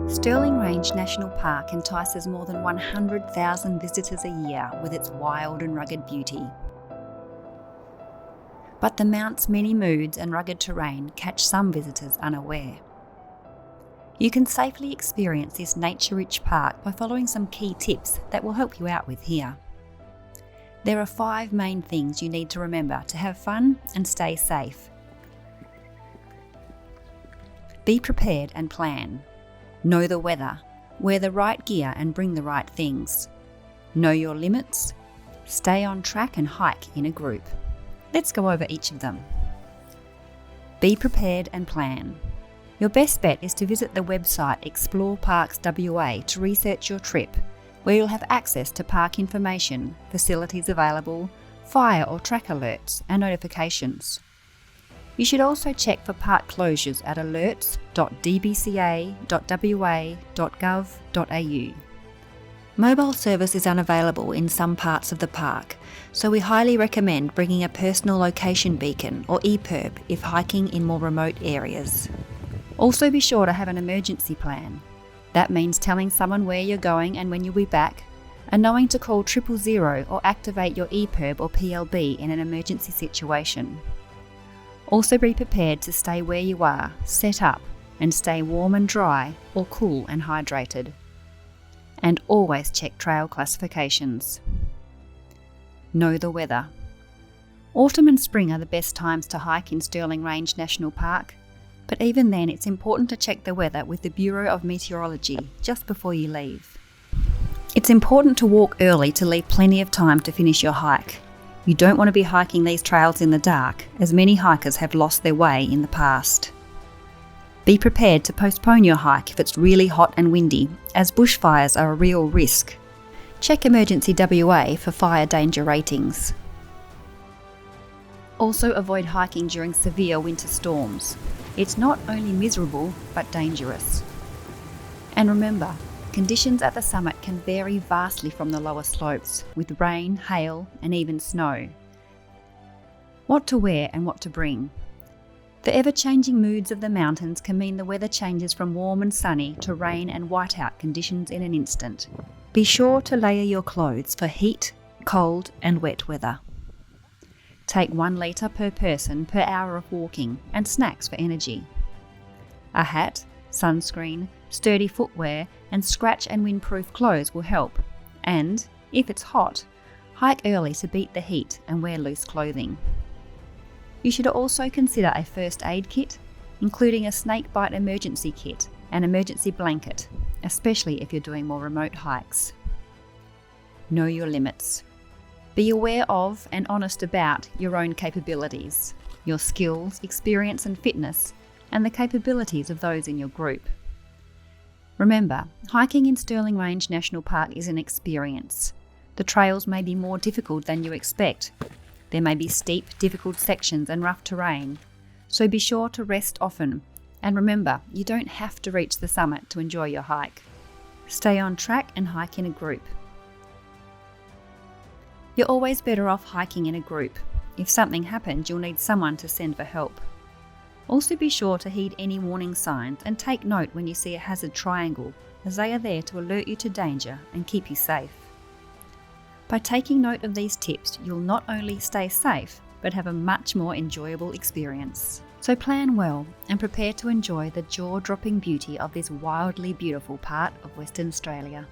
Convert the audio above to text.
Stirling Range National Park entices more than 100,000 visitors a year with its wild and rugged beauty. But the mount's many moods and rugged terrain catch some visitors unaware. You can safely experience this nature-rich park by following some key tips that will help you out with here. There are 5 main things you need to remember to have fun and stay safe. Be prepared and plan. Know the weather. Wear the right gear and bring the right things. Know your limits. Stay on track and hike in a group. Let's go over each of them. Be prepared and plan. Your best bet is to visit the website Explore Parks WA to research your trip, where you'll have access to park information, facilities available, fire or track alerts and notifications. You should also check for park closures at alerts.dbca.wa.gov.au. Mobile service is unavailable in some parts of the park, so we highly recommend bringing a personal location beacon or EPIRB if hiking in more remote areas. Also be sure to have an emergency plan. That means telling someone where you're going and when you'll be back, and knowing to call 000 or activate your EPIRB or PLB in an emergency situation. Also be prepared to stay where you are, set up, and stay warm and dry or cool and hydrated. And always check trail classifications. Know the weather. Autumn and spring are the best times to hike in Stirling Range National Park, but even then it's important to check the weather with the Bureau of Meteorology just before you leave. It's important to walk early to leave plenty of time to finish your hike. You don't want to be hiking these trails in the dark, as many hikers have lost their way in the past. Be prepared to postpone your hike if it's really hot and windy, as bushfires are a real risk. Check Emergency WA for fire danger ratings. Also avoid hiking during severe winter storms. It's not only miserable, but dangerous. And remember, conditions at the summit can vary vastly from the lower slopes, with rain, hail, and even snow. What to wear and what to bring. The ever-changing moods of the mountains can mean the weather changes from warm and sunny to rain and whiteout conditions in an instant. Be sure to layer your clothes for heat, cold, and wet weather. Take 1 litre per person per hour of walking and snacks for energy. A hat, sunscreen, sturdy footwear, and scratch and windproof clothes will help. And, if it's hot, hike early to beat the heat and wear loose clothing. You should also consider a first aid kit, including a snakebite emergency kit and emergency blanket, especially if you're doing more remote hikes. Know your limits. Be aware of and honest about your own capabilities, your skills, experience and fitness, and the capabilities of those in your group. Remember, hiking in Stirling Range National Park is an experience. The trails may be more difficult than you expect. There may be steep, difficult sections and rough terrain, so be sure to rest often. And remember, you don't have to reach the summit to enjoy your hike. Stay on track and hike in a group. You're always better off hiking in a group. If something happens, you'll need someone to send for help. Also be sure to heed any warning signs and take note when you see a hazard triangle, as they are there to alert you to danger and keep you safe. By taking note of these tips, you'll not only stay safe, but have a much more enjoyable experience. So plan well and prepare to enjoy the jaw-dropping beauty of this wildly beautiful part of Western Australia.